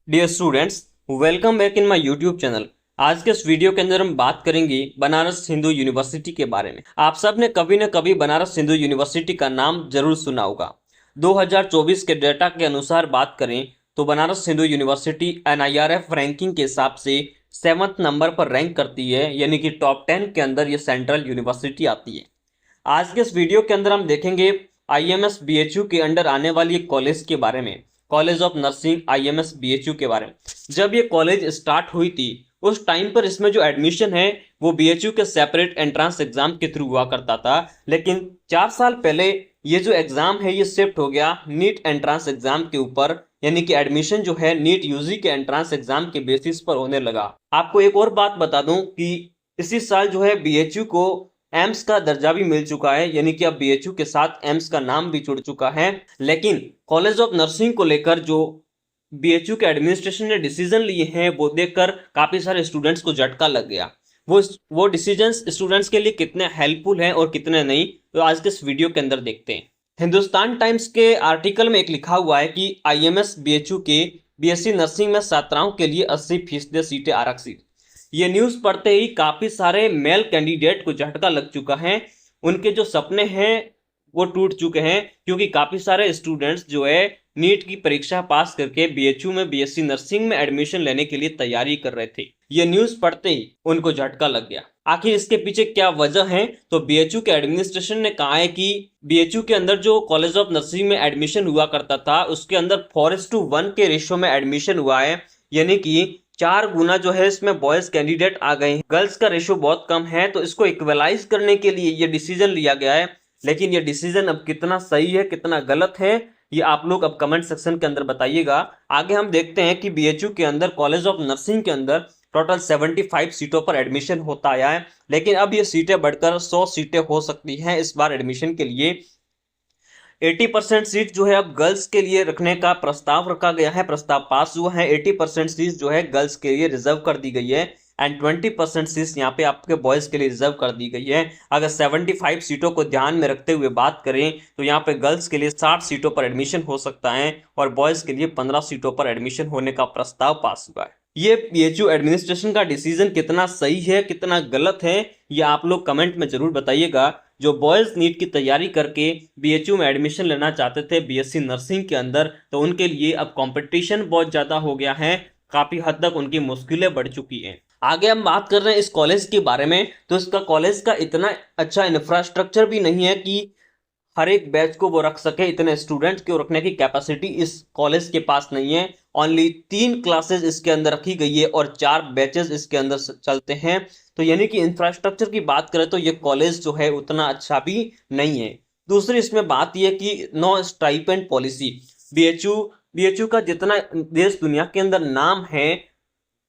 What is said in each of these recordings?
Dear students, welcome back in my YouTube channel. आज के इस वीडियो के अंदर हम बात करेंगे बनारस हिंदू यूनिवर्सिटी के बारे में। आप सब ने कभी न कभी बनारस हिंदू यूनिवर्सिटी का नाम जरूर सुना होगा। 2024 के डेटा के अनुसार बात करें तो Banaras Hindu university NIRF ranking के हिसाब से 7th नंबर पर रैंक करती है, यानी कि टॉप 10 के अंदर ये सेंट्रल यूनिवर्सिटी आती है। आज के इस वीडियो के अंदर हम देखेंगे IMS BHU के अंडर आने वाली एक कॉलेज के बारे में, college of nursing IMS BHU के बारे में। जब ये कॉलेज स्टार्ट हुई थी उस टाइम पर इसमें जो एडमिशन है वो BHU के सेपरेट एंट्रेंस एग्जाम के थ्रू हुआ करता था, लेकिन 4 साल पहले ये जो एग्जाम है ये शिफ्ट हो गया नीट एंट्रेंस एग्जाम के ऊपर, यानी कि एडमिशन जो है नीट यूजी के एंट्रेंस एग्जाम के बेसिस पर होने लगा। आपको एक और बात बता दूं कि इसी साल जो है BHU को एम्स का दर्जा भी मिल चुका है, यानी कि अब BHU के साथ एम्स का नाम भी जुड़ चुका है। लेकिन कॉलेज ऑफ नर्सिंग को लेकर जो BHU के एडमिनिस्ट्रेशन ने डिसीजन लिए हैं वो देखकर काफी सारे स्टूडेंट्स को झटका लग गया। वो डिसीजंस स्टूडेंट्स के लिए कितने हेल्पफुल हैं और कितने नहीं, तो आज के इस वीडियो के अंदर देखते हैं। हिंदुस्तान टाइम्स के आर्टिकल में एक लिखा हुआ है कि IMS BHU के BSc नर्सिंग में छात्राओं के लिए 80% सीटें आरक्षित। ये न्यूज़ पढ़ते ही काफ़ी सारे मेल कैंडिडेट को झटका लग चुका है। उनके जो सपने हैं वो टूट चुके हैं, क्योंकि काफ़ी सारे स्टूडेंट्स जो है नीट की परीक्षा पास करके BHU में BSc नर्सिंग में एडमिशन लेने के लिए तैयारी कर रहे थे। ये न्यूज़ पढ़ते ही उनको झटका लग गया। आखिर इसके पीछे क्या वजह है, तो BHU के एडमिनिस्ट्रेशन ने कहा है कि BHU के अंदर जो कॉलेज ऑफ नर्सिंग में एडमिशन हुआ करता था उसके अंदर 4:1 के रेशो में एडमिशन हुआ है, यानी कि 4 गुना जो है इसमें बॉयज कैंडिडेट आ गए हैं। गर्ल्स का रेशो बहुत कम है, तो इसको इक्वलाइज करने के लिए ये डिसीजन लिया गया है। लेकिन ये डिसीजन अब कितना सही है कितना गलत है ये आप लोग अब कमेंट सेक्शन के अंदर बताइएगा। आगे हम देखते हैं कि BHU के अंदर कॉलेज ऑफ नर्सिंग के अंदर टोटल 75 सीटों पर एडमिशन होता आया है, लेकिन अब ये सीटें बढ़कर 100 सीटें हो सकती हैं इस बार एडमिशन के लिए। 80% सीट जो है अब गर्ल्स के लिए रखने का प्रस्ताव रखा गया है, प्रस्ताव पास हुआ है। 80% सीट जो है गर्ल्स के लिए रिजर्व कर दी गई है एंड 20% सीट यहाँ पे आपके बॉयज के लिए रिजर्व कर दी गई है। अगर 75 सीटों को ध्यान में रखते हुए बात करें तो यहाँ पे गर्ल्स के लिए 60 सीटों पर एडमिशन हो सकता है और बॉयज के लिए 15 सीटों पर एडमिशन होने का प्रस्ताव पास हुआ है। ये BHU एडमिनिस्ट्रेशन का डिसीजन कितना सही है कितना गलत है ये आप लोग कमेंट में जरूर बताइएगा। जो बॉयज नीट की तैयारी करके BHU में एडमिशन लेना चाहते थे BSc नर्सिंग के अंदर, तो उनके लिए अब कंपटीशन बहुत ज़्यादा हो गया है, काफ़ी हद तक उनकी मुश्किलें बढ़ चुकी हैं। आगे हम बात कर रहे हैं इस कॉलेज के बारे में, तो इसका कॉलेज का इतना अच्छा इंफ्रास्ट्रक्चर भी नहीं है कि हर एक बैच को वो रख सके। इतने स्टूडेंट्स को रखने की कैपेसिटी इस कॉलेज के पास नहीं है। ओनली 3 क्लासेस इसके अंदर रखी गई है और 4 बैचेस इसके अंदर चलते हैं। तो यानी कि इंफ्रास्ट्रक्चर की बात करें तो ये कॉलेज जो है उतना अच्छा भी नहीं है। दूसरी इसमें बात यह कि नो स्टाइपेंड पॉलिसी। BHU का जितना देश दुनिया के अंदर नाम है,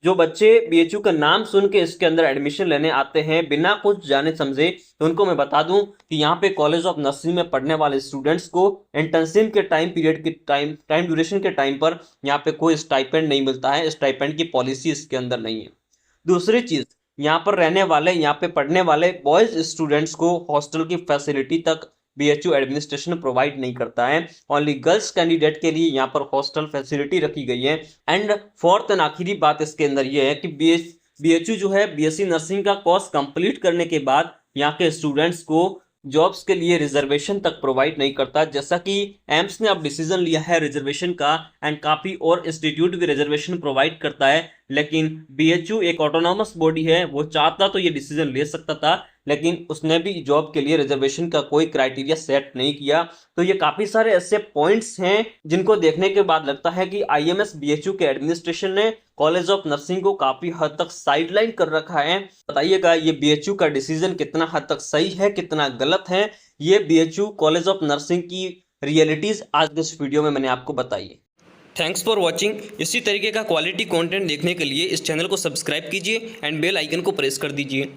जो बच्चे BHU का नाम सुन के इसके अंदर एडमिशन लेने आते हैं बिना कुछ जाने समझे, तो उनको मैं बता दूं कि यहाँ पे कॉलेज ऑफ नर्सिंग में पढ़ने वाले स्टूडेंट्स को इंटर्नशिप के टाइम पीरियड के टाइम ड्यूरेशन के टाइम पर यहाँ पे कोई स्टाइपेंड नहीं मिलता है। स्टाइपेंड की पॉलिसी इसके अंदर नहीं है। दूसरी चीज, यहाँ पर रहने वाले यहाँ पे पढ़ने वाले बॉयज स्टूडेंट्स को हॉस्टल की फैसिलिटी तक BHU एडमिनिस्ट्रेशन प्रोवाइड नहीं करता है। ओनली गर्ल्स कैंडिडेट के लिए यहाँ पर हॉस्टल फैसिलिटी रखी गई है। एंड फोर्थ एंड आखिरी बात इसके अंदर ये है कि BHU जो है BSc नर्सिंग का कोर्स कंप्लीट करने के बाद यहाँ के स्टूडेंट्स को जॉब्स के लिए रिजर्वेशन तक प्रोवाइड नहीं करता, जैसा कि एम्स ने अब डिसीजन लिया है रिजर्वेशन का एंड काफ़ी और इंस्टीट्यूट भी रिजर्वेशन प्रोवाइड करता है। लेकिन BHU एक ऑटोनॉमस बॉडी है, वो चाहता तो ये डिसीजन ले सकता था, लेकिन उसने भी जॉब के लिए रिजर्वेशन का कोई क्राइटेरिया सेट नहीं किया। तो ये काफ़ी सारे ऐसे पॉइंट्स हैं जिनको देखने के बाद लगता है कि IMS BHU के एडमिनिस्ट्रेशन ने कॉलेज ऑफ नर्सिंग को काफ़ी हद तक साइडलाइन कर रखा है। बताइएगा ये BHU का डिसीजन कितना हद तक सही है कितना गलत है। ये BHU कॉलेज ऑफ नर्सिंग की रियलिटीज़ आज के इस वीडियो में मैंने आपको बताई है। Thanks for watching. इसी तरीके का क्वालिटी कंटेंट देखने के लिए इस चैनल को सब्सक्राइब कीजिए एंड बेल आइकन को प्रेस कर दीजिए।